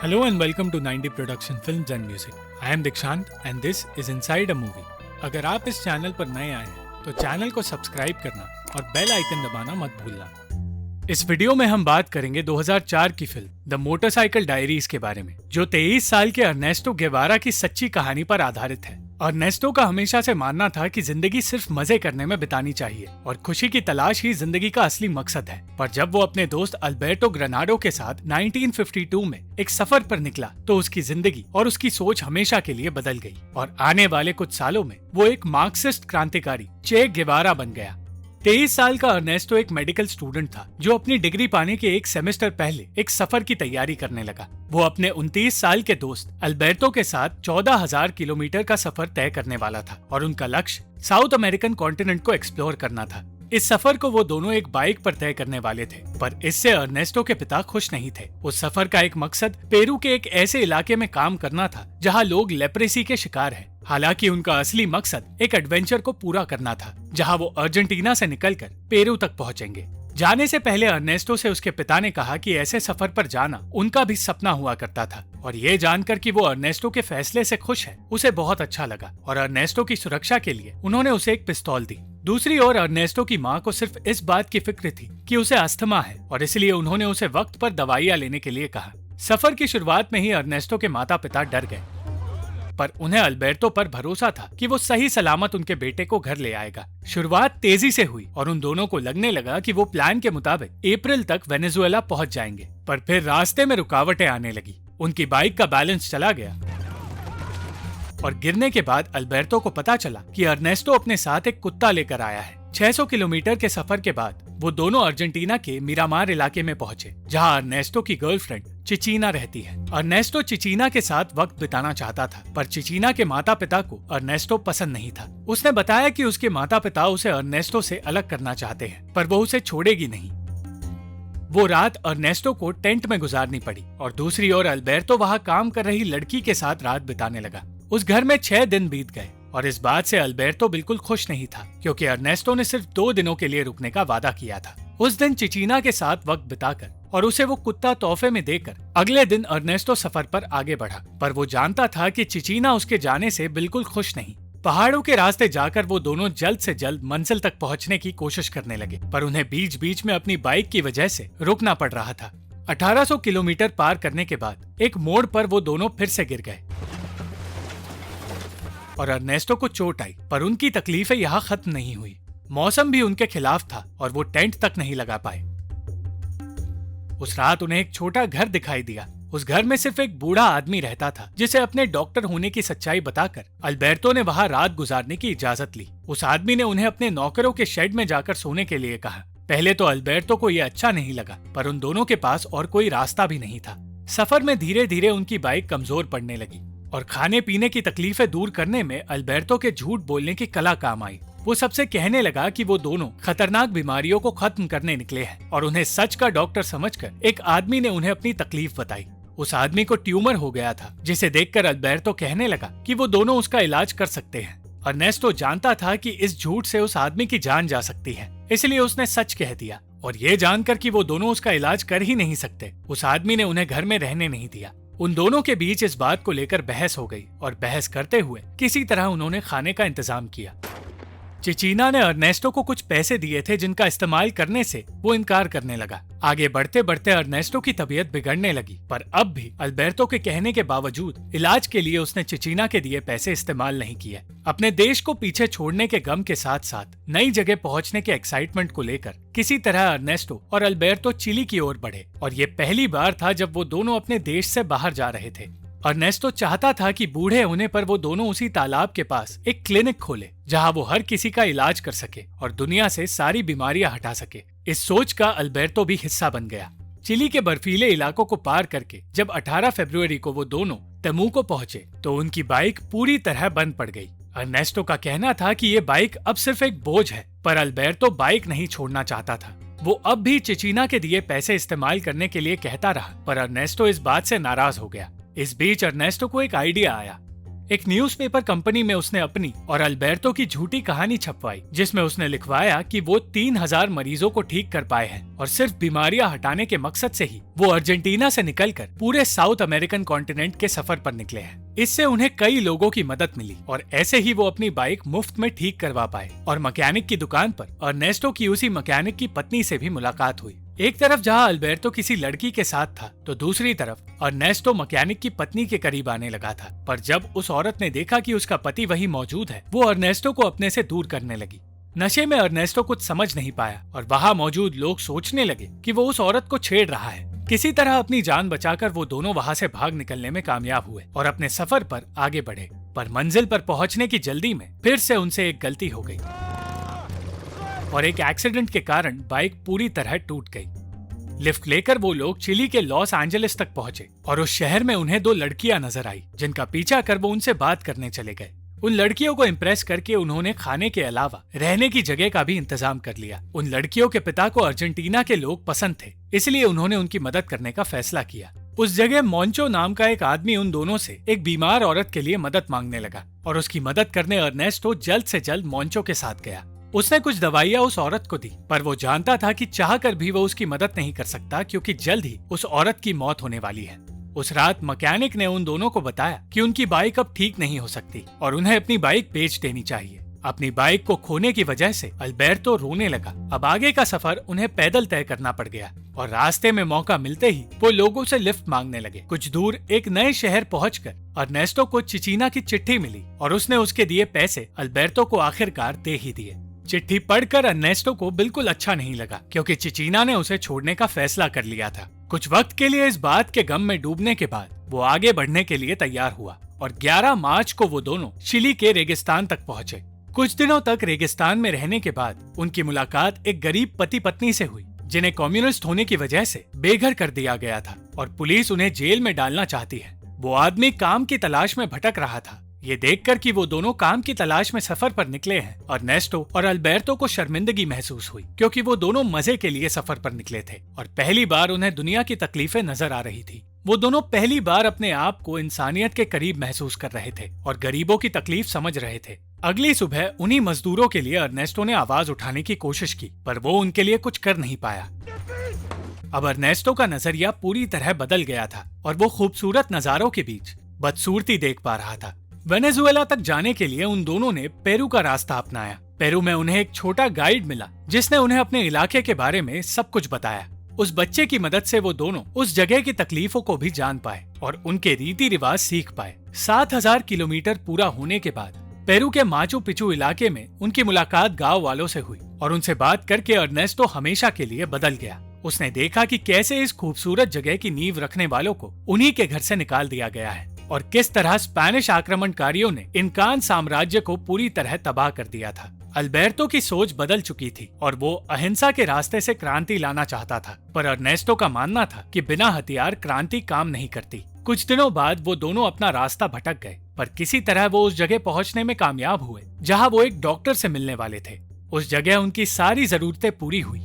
Hello and welcome to 90 Production Films and Music. I am Dikshant and this is Inside a Movie. अगर आप इस channel पर नए आए हैं तो चैनल को सब्सक्राइब करना और बेल आइकन दबाना मत भूलना। इस वीडियो में हम बात करेंगे 2004 की फिल्म द मोटरसाइकिल डायरीज के बारे में, जो 23 साल के अर्नेस्टो गेवारा की सच्ची कहानी पर आधारित है। अर्नेस्टो का हमेशा से मानना था कि जिंदगी सिर्फ मजे करने में बितानी चाहिए और खुशी की तलाश ही जिंदगी का असली मकसद है। पर जब वो अपने दोस्त अल्बर्टो ग्रेनाडो के साथ 1952 में एक सफर पर निकला तो उसकी जिंदगी और उसकी सोच हमेशा के लिए बदल गई और आने वाले कुछ सालों में वो एक मार्क्सिस्ट क्रांतिकारी चे गेवारा बन गया। 23 साल का अर्नेस्टो एक मेडिकल स्टूडेंट था जो अपनी डिग्री पाने के एक सेमेस्टर पहले एक सफर की तैयारी करने लगा। वो अपने 29 साल के दोस्त अल्बर्टो के साथ 14,000 किलोमीटर का सफर तय करने वाला था और उनका लक्ष्य साउथ अमेरिकन कॉन्टिनेंट को एक्सप्लोर करना था। इस सफर को वो दोनों एक बाइक पर तय करने वाले थे, पर इससे अर्नेस्टो के पिता खुश नहीं थे। उस सफर का एक मकसद पेरू के एक ऐसे इलाके में काम करना था जहाँ लोग लेप्रेसी के शिकार हैं। हालांकि उनका असली मकसद एक एडवेंचर को पूरा करना था जहां वो अर्जेंटीना से निकलकर पेरू तक पहुंचेंगे। जाने से पहले अर्नेस्टो से उसके पिता ने कहा कि ऐसे सफर पर जाना उनका भी सपना हुआ करता था और ये जानकर कि वो अर्नेस्टो के फैसले से खुश है उसे बहुत अच्छा लगा और अर्नेस्टो की सुरक्षा के लिए उन्होंने उसे एक पिस्तौल दी। दूसरी ओर अर्नेस्टो की माँ को सिर्फ इस बात की फिक्र थी कि उसे अस्थमा है और इसलिए उन्होंने उसे वक्त पर दवाइयाँ लेने के लिए कहा। सफर की शुरुआत में ही अर्नेस्टो के माता पिता डर गए, पर उन्हें अल्बर्टो पर भरोसा था कि वो सही सलामत उनके बेटे को घर ले आएगा। शुरुआत तेजी से हुई और उन दोनों को लगने लगा कि वो प्लान के मुताबिक अप्रैल तक वेनेजुएला पहुंच जाएंगे, पर फिर रास्ते में रुकावटें आने लगी। उनकी बाइक का बैलेंस चला गया और गिरने के बाद अल्बर्टो को पता चला कि अर्नेस्टो अपने साथ एक कुत्ता लेकर आया है। 600 किलोमीटर के सफर के बाद वो दोनों अर्जेंटीना के मिरामार इलाके में पहुंचे जहां अर्नेस्टो की गर्लफ्रेंड चिचीना रहती है। अर्नेस्टो चिचीना के साथ वक्त बिताना चाहता था, पर चिचीना के माता पिता को अर्नेस्टो पसंद नहीं था। उसने बताया कि उसके माता पिता उसे अर्नेस्टो से अलग करना चाहते हैं, पर वो उसे छोड़ेगी नहीं। वो रात अर्नेस्टो को टेंट में गुजारनी पड़ी और दूसरी ओर अल्बर्टो वहाँ काम कर रही लड़की के साथ रात बिताने लगा। उस घर में 6 दिन बीत गए और इस बात से अल्बर्टो बिल्कुल खुश नहीं था क्योंकि अर्नेस्टो ने सिर्फ 2 दिनों के लिए रुकने का वादा किया था। उस दिन चिचीना के साथ वक्त बिताकर और उसे वो कुत्ता तोहफे में देकर अगले दिन अर्नेस्टो सफर पर आगे बढ़ा, पर वो जानता था कि चिचीना उसके जाने से बिल्कुल खुश नहीं। पहाड़ों के रास्ते जाकर वो दोनों जल्द से जल्द मंजिल तक पहुंचने की कोशिश करने लगे, पर उन्हें बीच बीच में अपनी बाइक की वजह से रुकना पड़ रहा था। 1800 किलोमीटर पार करने के बाद एक मोड़ पर वो दोनों फिर से गिर गए और अर्नेस्टो को चोट आई, पर उनकी तकलीफें यहाँ खत्म नहीं हुई। मौसम भी उनके खिलाफ था और वो टेंट तक नहीं लगा पाए। उस रात उन्हें एक छोटा घर दिखाई दिया। उस घर में सिर्फ एक बूढ़ा आदमी रहता था जिसे अपने डॉक्टर होने की सच्चाई बताकर अल्बर्टो ने वहां रात गुजारने की इजाजत ली। उस आदमी ने उन्हें अपने नौकरों के शेड में जाकर सोने के लिए कहा। पहले तो अल्बर्टो को यह अच्छा नहीं लगा, पर उन दोनों के पास और कोई रास्ता भी नहीं था। सफर में धीरे धीरे उनकी बाइक कमजोर पड़ने लगी और खाने पीने की तकलीफें दूर करने में अल्बर्टो के झूठ बोलने की कला काम आई। वो सबसे कहने लगा कि वो दोनों खतरनाक बीमारियों को खत्म करने निकले हैं और उन्हें सच का डॉक्टर समझकर एक आदमी ने उन्हें अपनी तकलीफ बताई। उस आदमी को ट्यूमर हो गया था, जिसे देखकर अल्बर्टो कहने लगा कि वो दोनों उसका इलाज कर सकते हैं। अर्नेस्टो जानता था कि इस झूठ से उस आदमी की जान जा सकती है, इसलिए उसने सच कह दिया और ये जानकर कि वो दोनों उसका इलाज कर ही नहीं सकते, उस आदमी ने उन्हें घर में रहने नहीं दिया। उन दोनों के बीच इस बात को लेकर बहस हो गई और बहस करते हुए किसी तरह उन्होंने खाने का इंतजाम किया। चिचीना ने अर्नेस्टो को कुछ पैसे दिए थे जिनका इस्तेमाल करने से वो इनकार करने लगा। आगे बढ़ते बढ़ते अर्नेस्टो की तबीयत बिगड़ने लगी, पर अब भी अल्बर्टो के कहने के बावजूद इलाज के लिए उसने चिचीना के दिए पैसे इस्तेमाल नहीं किए। अपने देश को पीछे छोड़ने के गम के साथ साथ नई जगह पहुंचने के एक्साइटमेंट को लेकर किसी तरह अर्नेस्टो और अल्बर्टो चिली की ओर बढ़े और ये पहली बार था जब वो दोनों अपने देश से बाहर जा रहे थे। अर्नेस्टो चाहता था कि बूढ़े होने पर वो दोनों उसी तालाब के पास एक क्लिनिक खोले जहां वो हर किसी का इलाज कर सके और दुनिया से सारी बीमारियां हटा सके। इस सोच का अल्बर्टो भी हिस्सा बन गया। चिली के बर्फीले इलाकों को पार करके जब 18 फरवरी को वो दोनों तेमुको पहुंचे तो उनकी बाइक पूरी तरह बंद पड़ गई। अर्नेस्टो का कहना था कि ये बाइक अब सिर्फ एक बोझ है, पर अल्बर्टो बाइक नहीं छोड़ना चाहता था। वो अब भी चिचीना के दिए पैसे इस्तेमाल करने के लिए कहता रहा, पर अर्नेस्टो इस बात से नाराज हो गया। इस बीच अर्नेस्टो को एक आइडिया आया। एक न्यूज़पेपर कंपनी में उसने अपनी और अल्बर्टो की झूठी कहानी छपवाई, जिसमें उसने लिखवाया कि वो 3000 मरीजों को ठीक कर पाए हैं और सिर्फ बीमारियां हटाने के मकसद से ही वो अर्जेंटीना से निकलकर पूरे साउथ अमेरिकन कॉन्टिनेंट के सफर पर निकले हैं। इससे उन्हें कई लोगों की मदद मिली और ऐसे ही वो अपनी बाइक मुफ्त में ठीक करवा पाए। और मैकेनिक की दुकान पर अर्नेस्टो की उसी मैकेनिक की पत्नी से भी मुलाकात हुई। एक तरफ जहां अल्बर्टो किसी लड़की के साथ था, तो दूसरी तरफ अर्नेस्टो मैकेनिक की पत्नी के करीब आने लगा था। पर जब उस औरत ने देखा कि उसका पति वहीं मौजूद है, वो अर्नेस्टो को अपने से दूर करने लगी। नशे में अर्नेस्टो कुछ समझ नहीं पाया और वहाँ मौजूद लोग सोचने लगे कि वो उस औरत को छेड़ रहा है। किसी तरह अपनी जान बचाकर वो दोनों वहाँ से भाग निकलने में कामयाब हुए और अपने सफर पर आगे बढ़े। पर मंजिल पर पहुँचने की जल्दी में फिर से उनसे एक गलती हो गई और एक एक्सीडेंट के कारण बाइक पूरी तरह टूट गई। लिफ्ट लेकर वो लोग चिली के लॉस एंजलिस तक पहुंचे और उस शहर में उन्हें 2 लड़कियां नजर आई, जिनका पीछा कर वो उनसे बात करने चले गए। उन लड़कियों को इम्प्रेस करके उन्होंने खाने के अलावा रहने की जगह का भी इंतजाम कर लिया। उन लड़कियों के पिता को अर्जेंटीना के लोग पसंद थे, इसलिए उन्होंने उनकी मदद करने का फैसला किया। उस जगह मोंचो नाम का एक आदमी उन दोनों से एक बीमार औरत के लिए मदद मांगने लगा और उसकी मदद करने अर्नेस्टो जल्द से जल्द मोंचो के साथ गया। उसने कुछ दवाइयां उस औरत को दी, पर वो जानता था कि चाहकर भी वो उसकी मदद नहीं कर सकता, क्योंकि जल्द ही उस औरत की मौत होने वाली है। उस रात मैकेनिक ने उन दोनों को बताया कि उनकी बाइक अब ठीक नहीं हो सकती और उन्हें अपनी बाइक बेच देनी चाहिए। अपनी बाइक को खोने की वजह से अल्बर्टो रोने लगा। अब आगे का सफर उन्हें पैदल तय करना पड़ गया और रास्ते में मौका मिलते ही वो लोगों से लिफ्ट मांगने लगे। कुछ दूर एक नए शहर पहुंचकर अर्नेस्टो को चिचीना की चिट्ठी मिली और उसने उसके दिए पैसे अल्बर्टो को आखिरकार दे ही दिए। चिट्ठी पढ़कर अर्नेस्टो को बिल्कुल अच्छा नहीं लगा, क्योंकि चिचीना ने उसे छोड़ने का फैसला कर लिया था। कुछ वक्त के लिए इस बात के गम में डूबने के बाद वो आगे बढ़ने के लिए तैयार हुआ और 11 मार्च को वो दोनों चिली के रेगिस्तान तक पहुंचे। कुछ दिनों तक रेगिस्तान में रहने के बाद उनकी मुलाकात एक गरीब पति पत्नी से हुई, जिन्हें कम्युनिस्ट होने की वजह से बेघर कर दिया गया था और पुलिस उन्हें जेल में डालना चाहती है। वो आदमी काम की तलाश में भटक रहा था। ये देखकर कि वो दोनों काम की तलाश में सफर पर निकले हैं, अर्नेस्टो और अल्बर्टो को शर्मिंदगी महसूस हुई, क्योंकि वो दोनों मजे के लिए सफर पर निकले थे और पहली बार उन्हें दुनिया की तकलीफें नजर आ रही थी। वो दोनों पहली बार अपने आप को इंसानियत के करीब महसूस कर रहे थे और गरीबों की तकलीफ समझ रहे थे। अगली सुबह उन्हीं मजदूरों के लिए अर्नेस्टो ने आवाज उठाने की कोशिश की, पर वो उनके लिए कुछ कर नहीं पाया। अब अर्नेस्टो का नजरिया पूरी तरह बदल गया था और वो खूबसूरत नजारों के बीच बदसूरती देख पा रहा था। वेनेजुएला तक जाने के लिए उन दोनों ने पेरू का रास्ता अपनाया। पेरू में उन्हें एक छोटा गाइड मिला, जिसने उन्हें अपने इलाके के बारे में सब कुछ बताया। उस बच्चे की मदद से वो दोनों उस जगह की तकलीफों को भी जान पाए और उनके रीति रिवाज सीख पाए। 7000 किलोमीटर पूरा होने के बाद पेरू के माचू पिचू इलाके में उनकी मुलाकात गांव वालों से हुई और उनसे बात करके अर्नेस्टो हमेशा के लिए बदल गया। उसने देखा कि कैसे इस खूबसूरत जगह की नींव रखने वालों को उन्हीं के घर से निकाल दिया गया है और किस तरह स्पेनिश आक्रमणकारियों ने इनकान साम्राज्य को पूरी तरह तबाह कर दिया था। अल्बर्टो की सोच बदल चुकी थी और वो अहिंसा के रास्ते से क्रांति लाना चाहता था, पर अर्नेस्टो का मानना था कि बिना हथियार क्रांति काम नहीं करती। कुछ दिनों बाद वो दोनों अपना रास्ता भटक गए, पर किसी तरह वो उस जगह पहुंचने में कामयाब हुए जहां वो एक डॉक्टर से मिलने वाले थे। उस जगह उनकी सारी जरूरतें पूरी हुई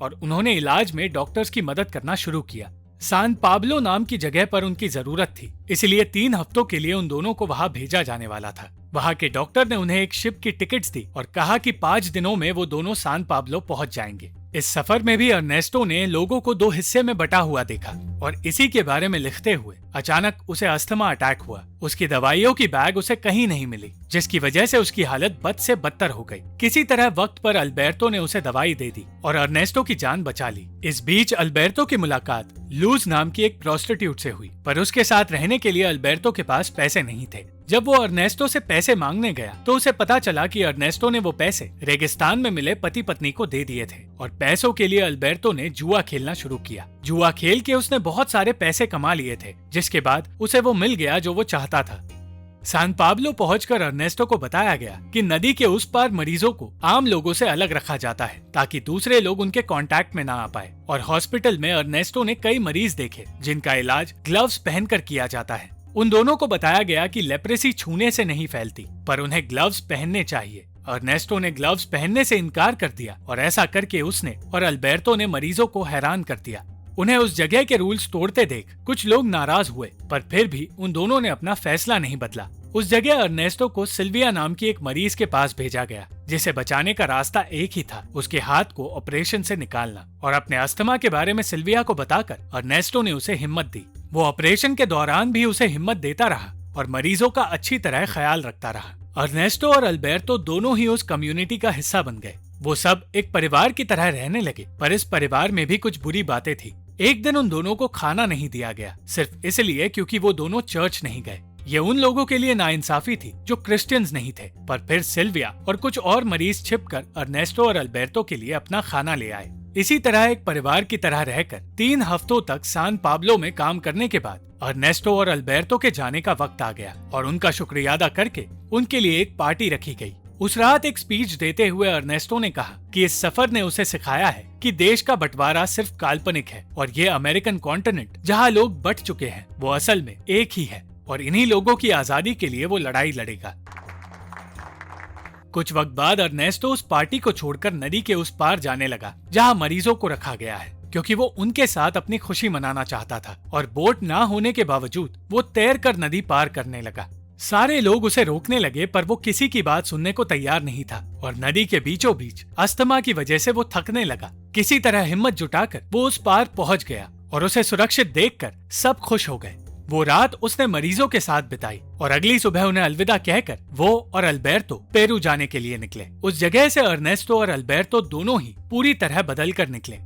और उन्होंने इलाज में डॉक्टर्स की मदद करना शुरू किया। सान पाब्लो नाम की जगह पर उनकी जरूरत थी, इसलिए 3 हफ्तों के लिए उन दोनों को वहां भेजा जाने वाला था। वहां के डॉक्टर ने उन्हें एक शिप की टिकट्स दी और कहा कि 5 दिनों में वो दोनों सान पाब्लो पहुंच जाएंगे। इस सफर में भी अर्नेस्टो ने लोगों को 2 हिस्से में बटा हुआ देखा और इसी के बारे में लिखते हुए अचानक उसे अस्थमा अटैक हुआ। उसकी दवाइयों की बैग उसे कहीं नहीं मिली, जिसकी वजह से उसकी हालत बद से बदतर हो गई। किसी तरह वक्त पर अल्बर्टो ने उसे दवाई दे दी और अर्नेस्टो की जान बचा ली। इस बीच अल्बर्टो की मुलाकात लूज नाम की एक प्रोस्टिट्यूट से हुई, पर उसके साथ रहने के लिए अल्बर्टो के पास पैसे नहीं थे। जब वो अर्नेस्टो से पैसे मांगने गया तो उसे पता चला कि अर्नेस्टो ने वो पैसे रेगिस्तान में मिले पति पत्नी को दे दिए थे और पैसों के लिए अल्बर्टो ने जुआ खेलना शुरू किया। जुआ खेल के उसने बहुत सारे पैसे कमा लिए थे, जिसके बाद उसे वो मिल गया जो वो चाहता था। सान पाब्लो पहुंचकर अर्नेस्टो को बताया गया कि नदी के उस पार मरीजों को आम लोगों से अलग रखा जाता है ताकि दूसरे लोग उनके कांटेक्ट में ना आ पाए। और हॉस्पिटल में अर्नेस्टो ने कई मरीज देखे जिनका इलाज ग्लव्स पहनकर किया जाता है। उन दोनों को बताया गया कि लेप्रेसी छूने से नहीं फैलती, पर उन्हें ग्लव्स पहनने चाहिए। अर्नेस्टो ने ग्लव्स पहनने से इनकार कर दिया और ऐसा करके उसने और अल्बर्टो ने मरीजों को हैरान कर दिया। उन्हें उस जगह के रूल्स तोड़ते देख कुछ लोग नाराज हुए, पर फिर भी उन दोनों ने अपना फैसला नहीं बदला। उस जगह अर्नेस्टो को सिल्विया नाम की एक मरीज के पास भेजा गया, जिसे बचाने का रास्ता एक ही था, उसके हाथ को ऑपरेशन से निकालना। और अपने अस्थमा के बारे में सिल्विया को बताकर अर्नेस्टो ने उसे हिम्मत दी। वो ऑपरेशन के दौरान भी उसे हिम्मत देता रहा और मरीजों का अच्छी तरह ख्याल रखता रहा। अर्नेस्टो और अल्बर्टो दोनों ही उस कम्युनिटी का हिस्सा बन गए। वो सब एक परिवार की तरह रहने लगे, पर इस परिवार में भी कुछ बुरी बातें थी। एक दिन उन दोनों को खाना नहीं दिया गया, सिर्फ इसलिए क्योंकि वो दोनों चर्च नहीं गए। ये उन लोगों के लिए नाइंसाफी थी जो क्रिश्चियंस नहीं थे। पर फिर सिल्विया और कुछ और मरीज छिपकर अर्नेस्टो और अल्बर्टो के लिए अपना खाना ले आए। इसी तरह एक परिवार की तरह रहकर 3 हफ्तों तक सान पाब्लो में काम करने के बाद अर्नेस्टो और अल्बर्टो के जाने का वक्त आ गया और उनका शुक्रिया अदा करके उनके लिए एक पार्टी रखी गई। उस रात एक स्पीच देते हुए अर्नेस्टो ने कहा कि इस सफर ने उसे सिखाया है कि देश का बंटवारा सिर्फ काल्पनिक है और ये अमेरिकन कॉन्टिनेंट जहाँ लोग बट चुके हैं वो असल में एक ही है और इन्हीं लोगों की आजादी के लिए वो लड़ाई लड़ेगा। कुछ वक्त बाद अर्नेस्टो उस पार्टी को छोड़कर नदी के उस पार जाने लगा जहाँ मरीजों को रखा गया है, क्योंकि वो उनके साथ अपनी खुशी मनाना चाहता था। और बोट ना होने के बावजूद वो तैरकर नदी पार करने लगा। सारे लोग उसे रोकने लगे, पर वो किसी की बात सुनने को तैयार नहीं था और नदी के बीचों बीच अस्थमा की वजह से वो थकने लगा। किसी तरह हिम्मत जुटाकर वो उस पार पहुंच गया और उसे सुरक्षित देखकर सब खुश हो गए। वो रात उसने मरीजों के साथ बिताई और अगली सुबह उन्हें अलविदा कहकर वो और अल्बर्टो पेरू जाने के लिए निकले। उस जगह से अर्नेस्टो और अल्बर्टो दोनों ही पूरी तरह बदल कर निकले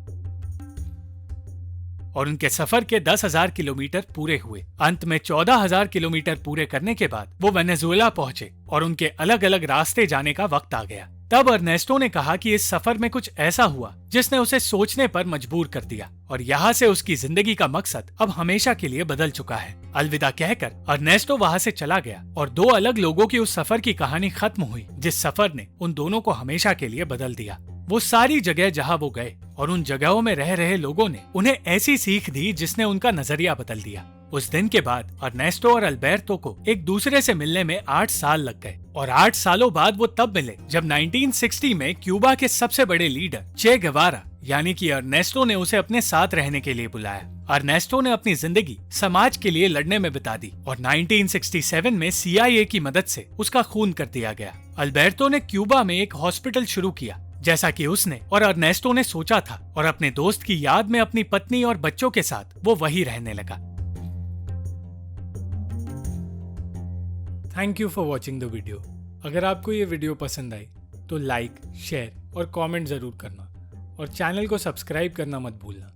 और उनके सफर के 10,000 किलोमीटर पूरे हुए। अंत में 14,000 किलोमीटर पूरे करने के बाद वो वेनेजुएला पहुंचे और उनके अलग अलग रास्ते जाने का वक्त आ गया। तब अर्नेस्टो ने कहा कि इस सफर में कुछ ऐसा हुआ जिसने उसे सोचने पर मजबूर कर दिया और यहाँ से उसकी जिंदगी का मकसद अब हमेशा के लिए बदल चुका है। अलविदा कहकर अर्नेस्टो वहाँ से चला गया और 2 अलग लोगों की उस सफर की कहानी खत्म हुई, जिस सफर ने उन दोनों को हमेशा के लिए बदल दिया। वो सारी जगह जहाँ वो गए और उन जगहों में रह रहे लोगों ने उन्हें ऐसी सीख दी जिसने उनका नजरिया बदल दिया। उस दिन के बाद अर्नेस्टो और अल्बर्टो को एक दूसरे से मिलने में 8 साल लग गए और 8 सालों बाद वो तब मिले जब 1960 में क्यूबा के सबसे बड़े लीडर चे गेवारा यानी कि अर्नेस्टो ने उसे अपने साथ रहने के लिए बुलाया। अर्नेस्टो ने अपनी जिंदगी समाज के लिए लड़ने में बिता दी और 1967 में CIA की मदद से उसका खून कर दिया गया। अल्बर्टो ने क्यूबा में एक हॉस्पिटल शुरू किया, जैसा कि उसने और अर्नेस्टो ने सोचा था, और अपने दोस्त की याद में अपनी पत्नी और बच्चों के साथ वो वहीं रहने लगा। Thank you for watching the video. अगर आपको ये वीडियो पसंद आई तो लाइक, शेयर और कमेंट जरूर करना और चैनल को सब्सक्राइब करना मत भूलना।